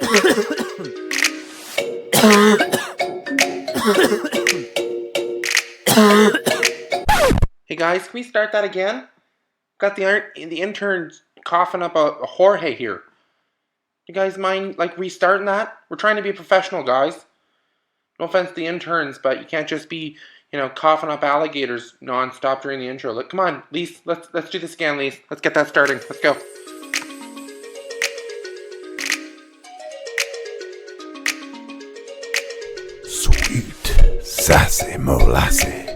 Hey guys, can we start that again? Got the interns coughing up a Jorge here. You guys mind restarting that? We're trying to be professional, guys. No offense to the interns, but you can't just be, coughing up alligators non-stop during the intro. Look, come on, Lise, let's do this again, Lise. Let's get that starting. Let's go. Sweet, sassy molasses.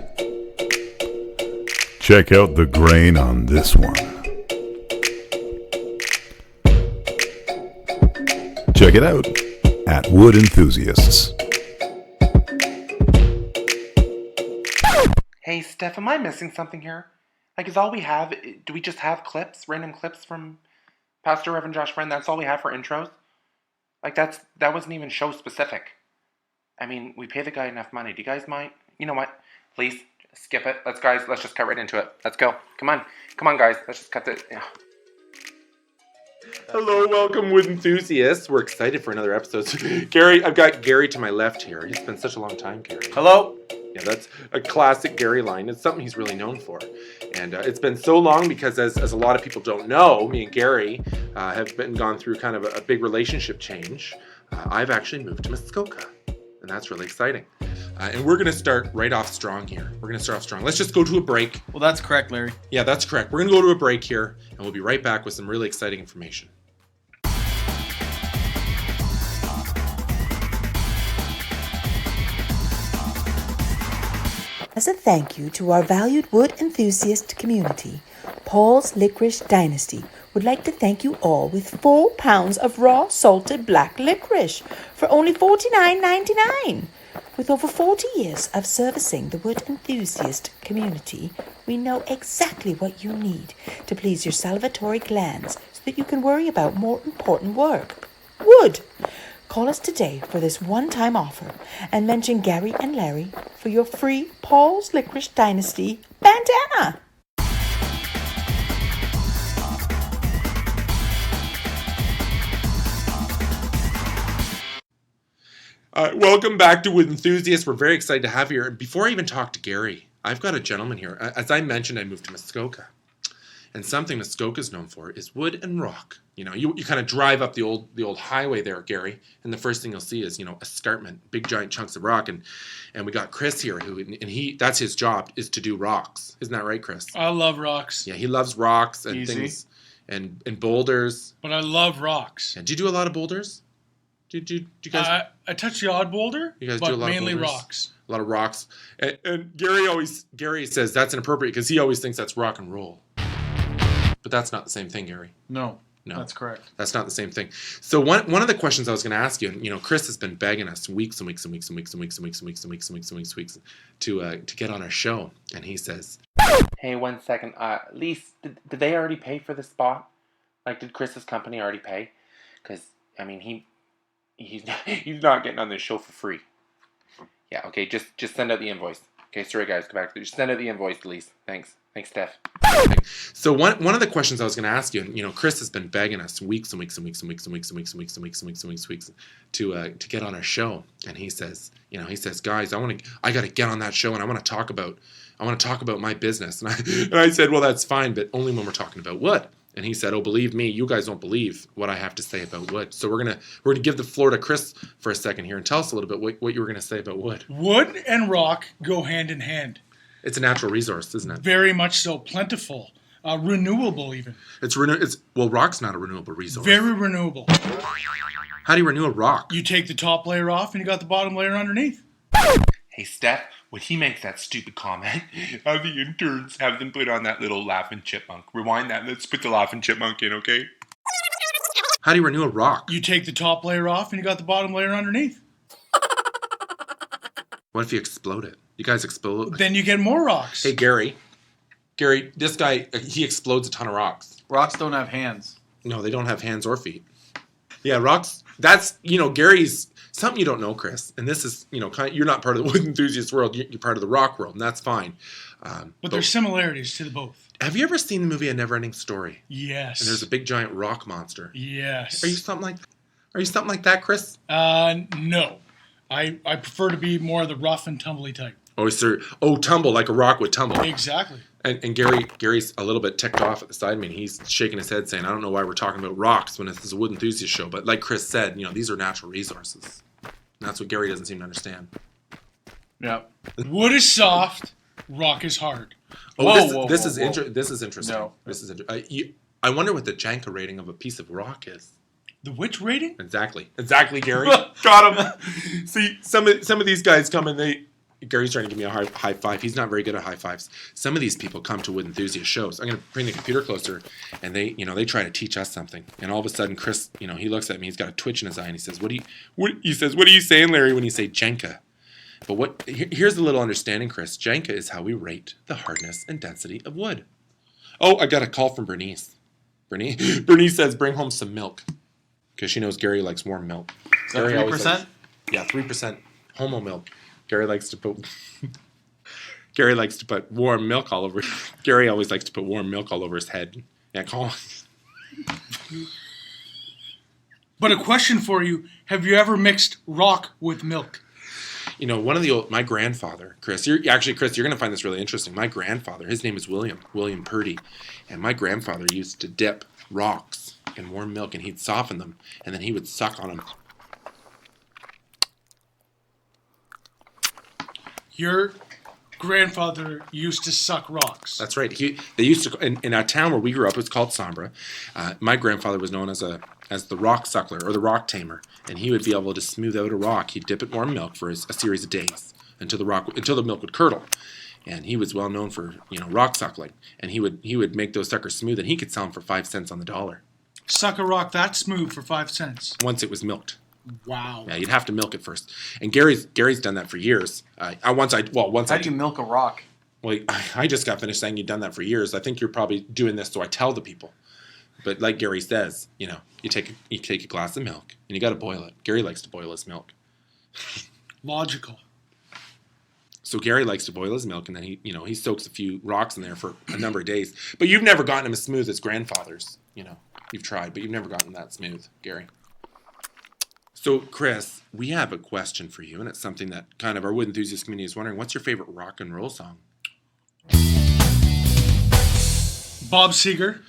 Check out the grain on this one. Check it out at Wood Enthusiasts. Hey, Steph, am I missing something here? Is all we have, do we just have clips, random clips from Pastor Reverend Josh Friend? That's all we have for intros? That wasn't even show specific. I mean, we pay the guy enough money. Do you guys mind? You know what? Please, skip it. Let's just cut right into it. Let's go. Come on, guys. Let's just cut it. Yeah. Hello, welcome, Wood Enthusiasts. We're excited for another episode. Gary, I've got Gary to my left here. It's been such a long time, Gary. Hello. Yeah, that's a classic Gary line. It's something he's really known for. And it's been so long because, as a lot of people don't know, me and Gary have gone through kind of a big relationship change. I've actually moved to Muskoka, and that's really exciting. And we're going to start right off strong here. Let's just go to a break. Well, that's correct, Larry. Yeah, that's correct. We're going to go to a break here, and we'll be right back with some really exciting information. As a thank you to our valued wood enthusiast community, Paul's Licorice Dynasty would like to thank you all with 4 pounds of raw salted black licorice for only $49.99. With over 40 years of servicing the wood enthusiast community, we know exactly what you need to please your salivatory glands so that you can worry about more important work. Wood! Call us today for this one-time offer and mention Gary and Larry for your free Paul's Licorice Dynasty bandana. Welcome back to Wood Enthusiasts. We're very excited to have you here. And before I even talk to Gary, I've got a gentleman here. As I mentioned, I moved to Muskoka. And something Muskoka is known for is wood and rock. You kind of drive up the old highway there, Gary, and the first thing you'll see is, escarpment, big giant chunks of rock. And we got Chris here, that's his job, is to do rocks. Isn't that right, Chris? I love rocks. Yeah, he loves rocks and things and boulders. But I love rocks. And do you do a lot of boulders? Do you guys? I touch the odd boulder, you guys but do a lot mainly of boulders? rocks. A lot of rocks. And Gary says that's inappropriate because he always thinks that's rock and roll. But that's not the same thing, Gary. No, that's correct. That's not the same thing. So one of the questions I was going to ask you, and Chris has been begging us weeks and weeks and weeks and weeks and weeks and weeks and weeks and weeks and weeks and weeks and weeks to get on our show, and he says, "Hey, 1 second, Lise, did they already pay for the spot? Did Chris's company already pay? Because he's not getting on this show for free. Yeah, okay, just send out the invoice. Okay, sorry guys, go back. Just send out the invoice, Lise. Thanks, Steph." Okay. So one of the questions I was going to ask you, Chris has been begging us weeks and weeks and weeks and weeks and weeks and weeks and weeks and weeks and weeks and weeks and weeks to get on our show, and he says, guys, I got to get on that show, and I want to talk about my business, and I said, well, that's fine, but only when we're talking about wood. And he said, oh, believe me, you guys don't believe what I have to say about wood. So we're gonna give the floor to Chris for a second here and tell us a little bit what you were gonna say about wood. Wood and rock go hand in hand. It's a natural resource, isn't it? Very much so. Plentiful. Renewable even. Rock's not a renewable resource. Very renewable. How do you renew a rock? You take the top layer off and you got the bottom layer underneath. Hey, Steph, when he makes that stupid comment, have the interns have them put on that little laughing chipmunk. Rewind that. Let's put the laughing chipmunk in, okay? How do you renew a rock? You take the top layer off and you got the bottom layer underneath. What if you explode it? You guys explode? Then you get more rocks. Hey, Gary, this guy, he explodes a ton of rocks. Rocks don't have hands. No, they don't have hands or feet. Yeah, rocks, that's, Gary's, something you don't know, Chris, and this is, you're not part of the wood enthusiast world, you're part of the rock world, and that's fine. But there's similarities to the both. Have you ever seen the movie A Never-Ending Story? Yes. And there's a big giant rock monster. Yes. Are you something like that? Are you something like that, Chris? No. I prefer to be more of the rough and tumbly type. Oh, sir. Oh, tumble like a rock would tumble. Exactly. And Gary's a little bit ticked off at the side of me. And he's shaking his head saying, I don't know why we're talking about rocks when this is a wood enthusiast show. But like Chris said, these are natural resources. And that's what Gary doesn't seem to understand. Yeah. Wood is soft, rock is hard. Oh, this is interesting. No. This is interesting. I wonder what the Janka rating of a piece of rock is. The which rating? Exactly, Gary. Got him. See, some of these guys come and Gary's trying to give me a high five. He's not very good at high fives. Some of these people come to wood enthusiast shows. I'm going to bring the computer closer, and they try to teach us something. And all of a sudden, Chris, he looks at me. He's got a twitch in his eye, and he says, "What are you saying, Larry, when you say Janka?" But here's the little understanding, Chris. Janka is how we rate the hardness and density of wood. Oh, I got a call from Bernice. Bernice says, "Bring home some milk," because she knows Gary likes warm milk. Is that 3%? Yeah, 3% homo milk. Gary likes to put warm milk all over. Gary always likes to put warm milk all over his head. Yeah, call. But a question for you: have you ever mixed rock with milk? My grandfather, Chris, you're going to find this really interesting. My grandfather, his name is William Purdy, and my grandfather used to dip rocks in warm milk, and he'd soften them, and then he would suck on them. Your grandfather used to suck rocks. That's right. They used to in a town where we grew up. It was called Sombra. My grandfather was known as the rock suckler or the rock tamer, and he would be able to smooth out a rock. He'd dip it in warm milk for a series of days until the milk would curdle. And he was well known for rock suckling, and he would make those suckers smooth, and he could sell them for 5 cents on the dollar. Suck a rock that smooth for 5 cents. Once it was milked. Wow. Yeah, you'd have to milk it first. And Gary's done that for years. How do you milk a rock? Well, I just got finished saying you've done that for years. I think you're probably doing this so I tell the people. But like Gary says, you take a glass of milk and you got to boil it. Gary likes to boil his milk. Logical. So Gary likes to boil his milk, and then he soaks a few rocks in there for a number of days. But you've never gotten him as smooth as grandfather's. You've tried, but you've never gotten that smooth, Gary. So, Chris, we have a question for you, and it's something that kind of our wood enthusiast community is wondering. What's your favorite rock and roll song? Bob Seger.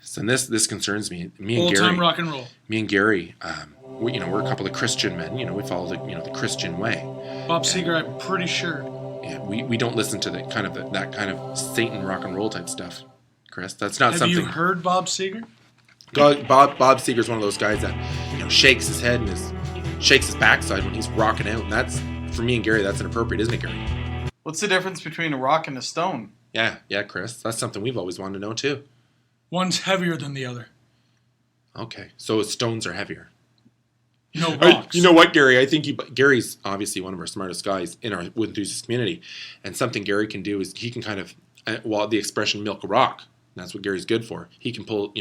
So this concerns me. Me and Old Gary. time rock and roll. Me and Gary, we're a couple of Christian men. We follow the Christian way. Bob Seger, I'm pretty sure. Yeah, we don't listen to that kind of Satan rock and roll type stuff, Chris. That's not something. Have you heard Bob Seger? Bob Seger's one of those guys that shakes his head and shakes his backside when he's rocking out, and that's, for me and Gary, that's inappropriate, isn't it, Gary? What's the difference between a rock and a stone? Yeah, Chris. That's something we've always wanted to know too. One's heavier than the other. Okay, so stones are heavier. No rocks. You know what, Gary? I think Gary's obviously one of our smartest guys in our wood enthusiast community, and something Gary can do is he can kind of, the expression milk a rock, and that's what Gary's good for. He can pull,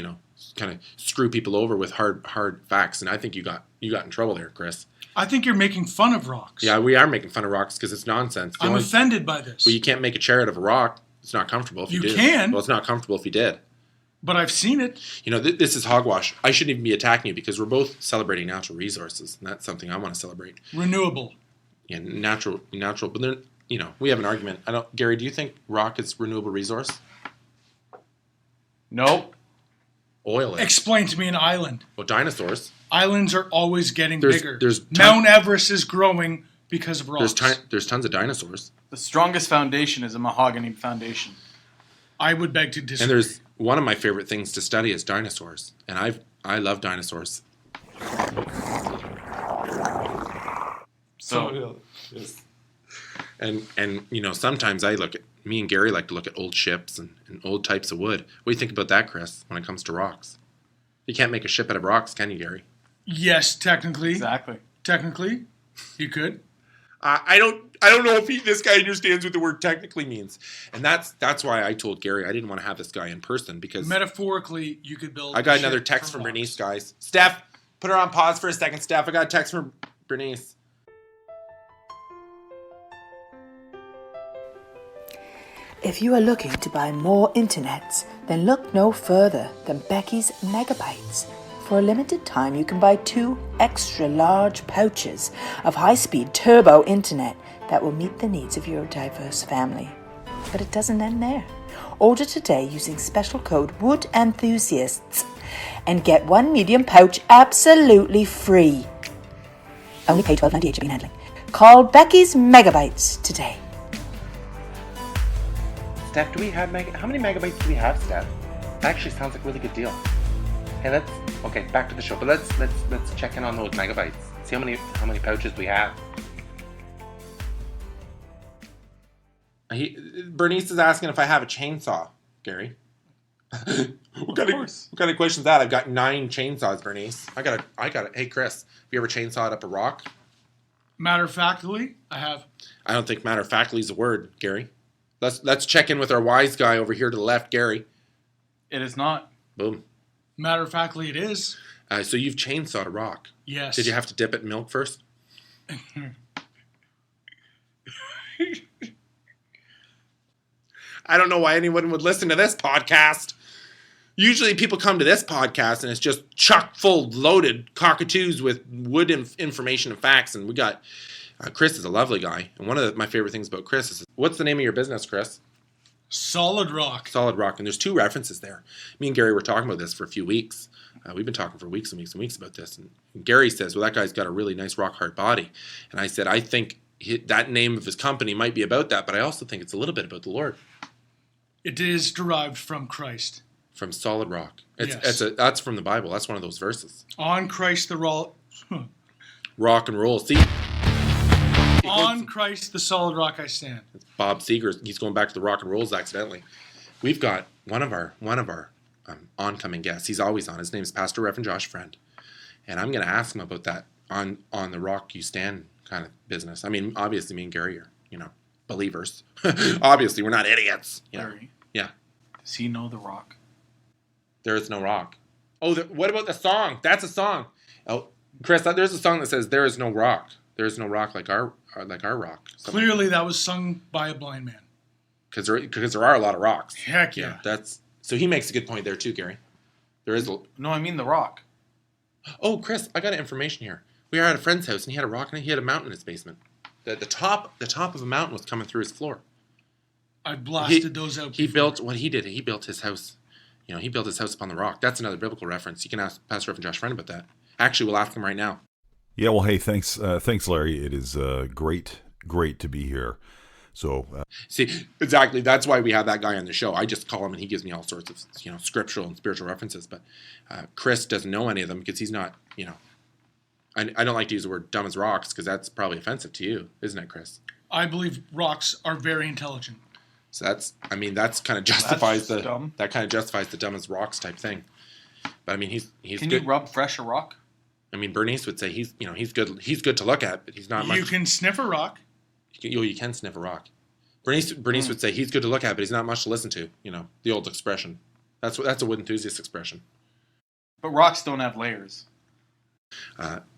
kind of screw people over with hard facts, and I think you got in trouble there, Chris. I think you're making fun of rocks. Yeah, we are making fun of rocks because it's nonsense. I'm offended by this. Well, you can't make a chair out of a rock. It's not comfortable if you do. You can. Well, it's not comfortable if you did. But I've seen it. This is hogwash. I shouldn't even be attacking you because we're both celebrating natural resources, and that's something I want to celebrate. Renewable. Yeah, natural. But then, we have an argument. Gary, do you think rock is renewable resource? Nope. Oil is. Explain to me an island. Well, dinosaurs. Islands are always getting bigger. There's Mount Everest is growing because of rocks. There's tons of dinosaurs. The strongest foundation is a mahogany foundation. I would beg to disagree. And there's one of my favorite things to study is dinosaurs, and I love dinosaurs. So yes. And sometimes me and Gary like to look at old ships and old types of wood. What do you think about that, Chris, when it comes to rocks? You can't make a ship out of rocks, can you, Gary? Yes, technically. Exactly. Technically, you could. I don't know if this guy understands what the word technically means, and that's why I told Gary I didn't want to have this guy in person because Metaphorically, you could build. I got another text from Bernice, guys. Steph, put her on pause for a second. Steph, I got a text from Bernice. If you are looking to buy more internets, then look no further than Becky's Megabytes. For a limited time, you can buy 2 extra large pouches of high-speed turbo internet that will meet the needs of your diverse family. But it doesn't end there. Order today using special code WOODENTHUSIASTS and get 1 medium pouch absolutely free. Only pay $12.98 shipping and handling. Call Becky's Megabytes today. Steph, do we have how many megabytes do we have, Steph? That actually sounds like a really good deal. Hey, okay, back to the show. But let's check in on those megabytes. See how many pouches we have. Bernice is asking if I have a chainsaw, Gary. What kind of question is that? I've got 9 chainsaws, Bernice. I got it. Hey, Chris, have you ever chainsawed up a rock? Matter of factly, I have. I don't think matter of factly is a word, Gary. Let's check in with our wise guy over here to the left, Gary. It is not. Boom. Matter of factly, it is. So you've chainsawed a rock. Yes. Did you have to dip it in milk first? I don't know why anyone would listen to this podcast. Usually people come to this podcast and it's just chock full loaded cockatoos with wood information and facts. And we got, Chris is a lovely guy. And one of my favorite things about Chris is, what's the name of your business, Chris? Solid Rock. Solid Rock. And there's 2 references there. Me and Gary were talking about this for a few weeks. We've been talking for weeks and weeks and weeks about this. And Gary says, well, that guy's got a really nice rock hard body. And I said, I think that name of his company might be about that, but I also think it's a little bit about the Lord. It is derived from Christ. From solid rock. Yes. That's from the Bible. That's one of those verses. On Christ the rock and roll. See? On Christ the solid rock I stand. It's Bob Seger. He's going back to the rock and rolls accidentally. We've got one of our oncoming guests. He's always on. His name is Pastor Reverend Josh Friend. And I'm going to ask him about that on the rock you stand kind of business. I mean, obviously me and Gary are, believers. Obviously, we're not idiots. Larry. Yeah. Does he know the rock? There is no rock. Oh, what about the song? That's a song. Oh, Chris, there's a song that says there is no rock. There is no rock like our rock. Clearly, that was sung by a blind man. Because there are a lot of rocks. Heck yeah. So he makes a good point there too, Gary. There is. No, I mean the rock. Oh, Chris, I got information here. We were at a friend's house and he had a rock and he had a mountain in his basement. The top of a mountain was coming through his floor. I blasted those out. He built what he did. He built his house. He built his house upon the rock. That's another biblical reference. You can ask Pastor Reverend Josh Friend about that. Actually, we'll ask him right now. Yeah, well, hey, thanks, Larry. It is great to be here. So see, exactly. That's why we have that guy on the show. I just call him and he gives me all sorts of scriptural and spiritual references. But Chris doesn't know any of them because he's not. I don't like to use the word dumb as rocks because that's probably offensive to you, isn't it, Chris? I believe rocks are very intelligent. So that's kind of justifies the dumb as rocks type thing. But I mean, he's Can good. you rub fresh a rock? I mean, Bernice would say he's good. He's good to look at, but he's not much. You can sniff a rock. You can sniff a rock. Bernice would say he's good to look at, but he's not much to listen to. The old expression. That's a wood enthusiast expression. But rocks don't have layers.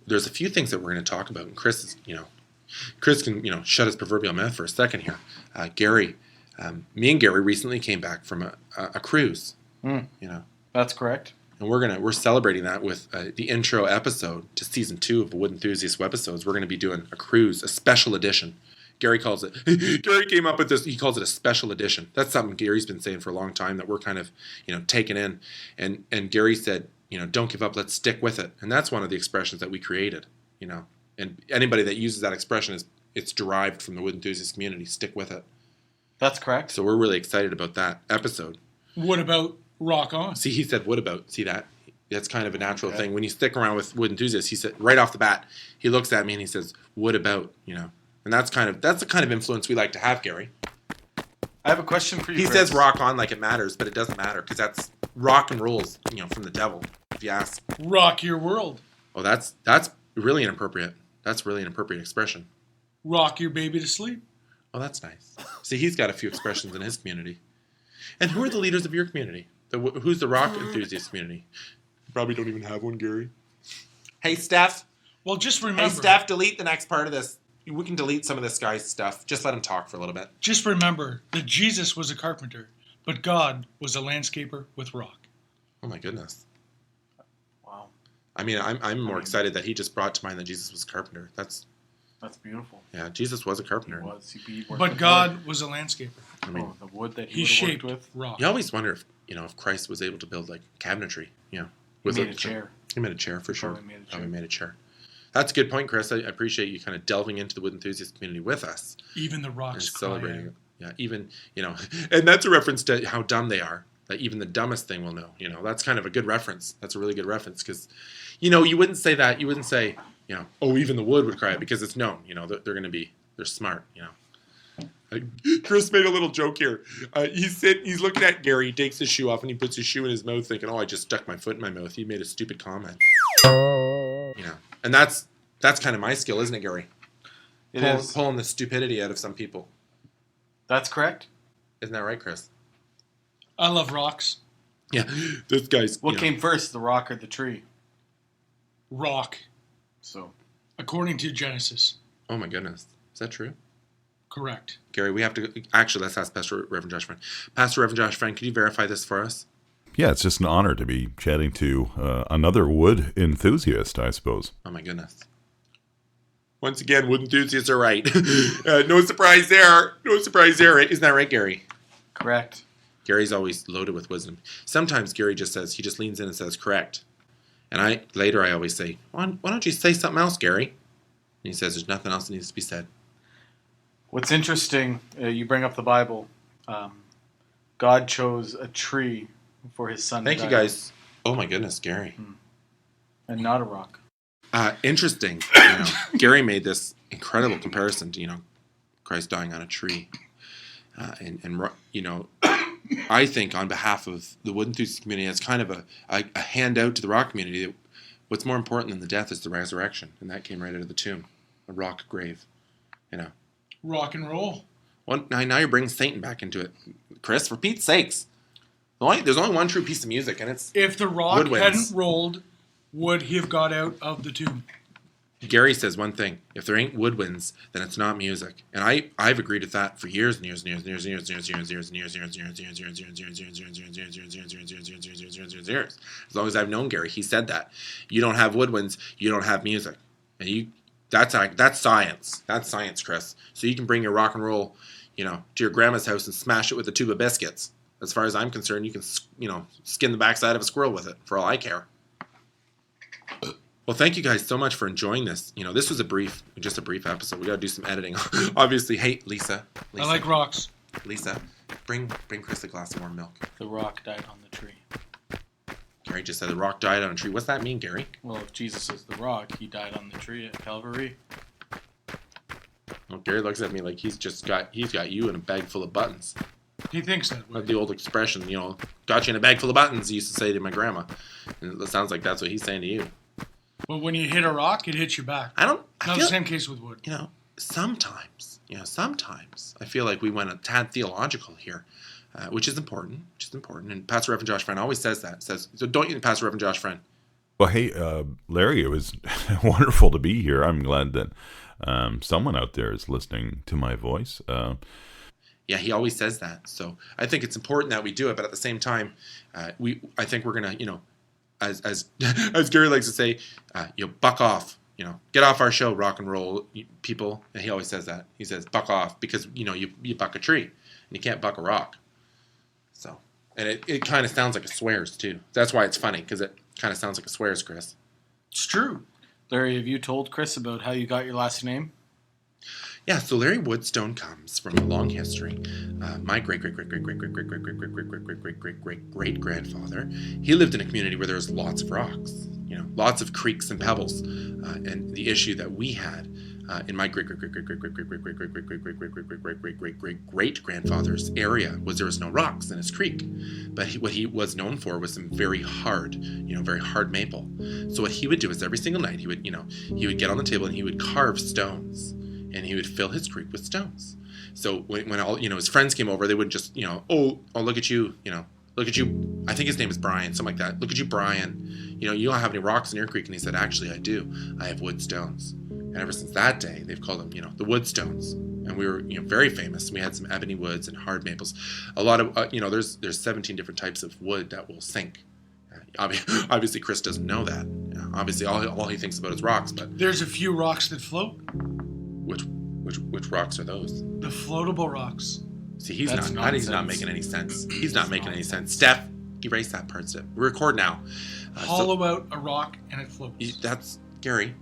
There's a few things that we're going to talk about, and Chris can shut his proverbial mouth for a second here. Gary, me and Gary recently came back from a cruise. That's correct. And we're celebrating that with the intro episode to season 2 of the Wood Enthusiast webisodes. We're going to be doing a cruise, a special edition. Gary came up with this. He calls it a special edition. That's something Gary's been saying for a long time that we're kind of taking in. And Gary said, don't give up. Let's stick with it. And that's one of the expressions that we created. And anybody that uses that expression it's derived from the Wood Enthusiast community. Stick with it. That's correct. So we're really excited about that episode. What about rock on? See, he said, what about? See that? That's kind of a natural thing. When you stick around with Wood Enthusiasts, he said, right off the bat, he looks at me and he says, what about? And that's the kind of influence we like to have, Gary. I have a question for you, He Chris. says rock on like it matters, but it doesn't matter because that's rock and rolls, from the devil, if you ask. Rock your world. Oh, that's really inappropriate. That's really an appropriate expression. Rock your baby to sleep. Oh, that's nice. See, he's got a few expressions in his community. And who are the leaders of your community? Who's the rock enthusiast community? You probably don't even have one, Gary. Hey, Steph. Well, just remember. Hey, Steph, delete the next part of this. We can delete some of this guy's stuff. Just let him talk for a little bit. Just remember that Jesus was a carpenter, but God was a landscaper with rock. Oh, my goodness. Wow. I mean, I'm more excited that he just brought to mind that Jesus was a carpenter. That's beautiful. Yeah, Jesus was a carpenter. He was. He worked But with God was a landscaper. I mean, the wood that He he shaped worked with. rock. you always wonder if if Christ was able to build like cabinetry. He made a chair. He made a chair for sure. Probably made a chair. That's a good point, Chris. I appreciate you kind of delving into the wood enthusiast community with us Even the and rocks celebrating cry it. Yeah, even and that's a reference to how dumb they are. That even the dumbest thing will know. That's kind of a good reference. That's a really good reference because, you wouldn't say that. You wouldn't say, oh, even the wood would cry because it's known. They're smart. Chris made a little joke here. He's looking at Gary. He takes his shoe off and he puts his shoe in his mouth, thinking, "Oh, I just stuck my foot in my mouth." He made a stupid comment. And that's kind of my skill, isn't it, Gary? It is. Pulling the stupidity out of some people. That's correct. Isn't that right, Chris? I love rocks. Yeah, this guy's. What came first, the rock or the tree? Rock, So, according to Genesis. Oh my goodness, is that true? Correct. Gary, we have to actually let's ask Pastor Reverend Josh Friend. Pastor Reverend Josh Friend, could you verify this for us? Yeah, it's just an honor to be chatting to another wood enthusiast, I suppose. Oh my goodness. Once again, wood enthusiasts are right. No surprise there. No surprise there. Isn't that right, Gary? correct. Gary's always loaded with wisdom. Sometimes Gary just leans in and says, correct. And I always say, why don't you say something else, Gary? And he says, there's nothing else that needs to be said. What's interesting, you bring up the Bible. God chose a tree for his son. Thank you, guys. Oh my goodness, Gary. And not a rock. Interesting. Gary made this incredible comparison to, Christ dying on a tree. I think on behalf of the wood enthusiast community, as kind of a handout to the rock community, that what's more important than the death is the resurrection. And that came right out of the tomb, a rock grave. Rock and roll. Well, now you're bringing Satan back into it. Chris, for Pete's sakes. There's only one true piece of music, and it's If the rock woodwinds. hadn't rolled, would he have got out of the tomb? Gary says one thing: if there ain't woodwinds, then it's not music. And I've agreed with that for years and years and years and years and years and years and years and years and years and years and years and years and years. As long as I've known Gary, he said that. You don't have woodwinds, you don't have music. And that's science. That's science, Chris. So you can bring your rock and roll, to your grandma's house and smash it with a tube of biscuits. As far as I'm concerned, you can, skin the backside of a squirrel with it, for all I care. Well, thank you guys so much for enjoying this. This was just a brief episode. We got to do some editing. Obviously, hey, Lisa. I like rocks. Lisa, bring Chris a glass of warm milk. The rock died on the tree. Gary just said the rock died on a tree. What's that mean, Gary? Well, if Jesus is the rock, he died on the tree at Calvary. Well, Gary looks at me like he's got you in a bag full of buttons. He thinks that way. Like the old expression, got you in a bag full of buttons, he used to say to my grandma. And it sounds like that's what he's saying to you. But when you hit a rock, it hits you back. I Not feel, the same case with wood. sometimes I feel like we went a tad theological here, which is important. And Pastor Reverend Josh Friend always says that. So don't you, Pastor Reverend Josh Friend? Well, hey, Larry, it was wonderful to be here. I'm glad that someone out there is listening to my voice. Yeah, he always says that. So I think it's important that we do it, but at the same time, I think we're gonna, as Gary likes to say, buck off. Get off our show, rock and roll people. And he always says that. He says, buck off, because you buck a tree, and you can't buck a rock. So, and it kind of sounds like it swears too. That's why it's funny, because it kind of sounds like it swears, Chris. It's true. Larry, have you told Chris about how you got your last name? Yeah, so Larry Woodstone comes from a long history. My great grandfather, he lived in a community where there was lots of rocks, lots of creeks and pebbles. And the issue that we had in my great grandfather's area was there was no rocks in his creek. But what he was known for was some very hard maple. So what he would do is every single night he would get on the table and he would carve stones. And he would fill his creek with stones. So when all his friends came over, they wouldn't just oh look at you, look at you. I think his name is Brian, something like that. Look at you, Brian. You don't have any rocks in your creek. And he said, actually, I do. I have wood stones. And ever since that day, they've called them the wood stones. And we were very famous. We had some ebony woods and hard maples. A lot of there's 17 different types of wood that will sink. Obviously, Chris doesn't know that. obviously all he thinks about is rocks. But There's a few rocks that float. which rocks are those? The floatable rocks. See, he's That's not nonsense. making any sense. He's not making any sense. Steph, erase that part. Steph. We record now. Hollow out a rock and it floats. That's Gary.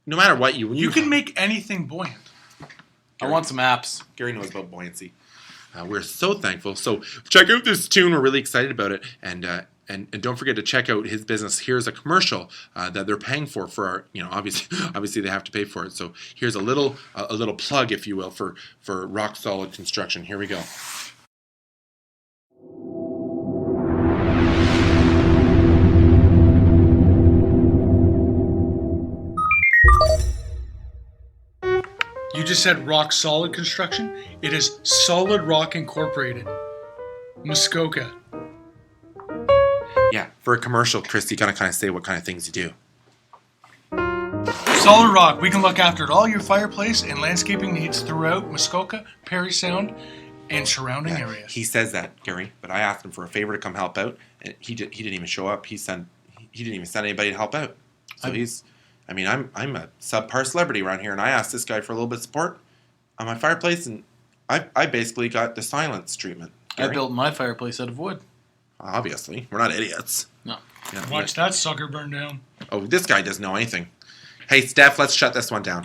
No matter what when You can make anything buoyant. I want some apps. Gary knows about buoyancy. We're so thankful. So check out this tune. We're really excited about it. And don't forget to check out his business. Here's a commercial that they're paying for our, obviously they have to pay for it. So here's a little plug, if you will, for Rock Solid Construction. Here we go. You just said Rock Solid Construction. It is Solid Rock Incorporated. Muskoka. Yeah, for a commercial, Chris, you gotta kind of say what kind of things you do. Solid Rock. We can look after all your fireplace and landscaping needs throughout Muskoka, Parry Sound, and surrounding areas. He says that, Gary, but I asked him for a favor to come help out, and he didn't even show up. He didn't even send anybody to help out. So I'm a subpar celebrity around here, and I asked this guy for a little bit of support on my fireplace, and I basically got the silence treatment. I built my fireplace out of wood. Obviously, we're not idiots. No. Yeah, Watch that sucker burn down. Oh, this guy doesn't know anything. Hey, Steph, let's shut this one down.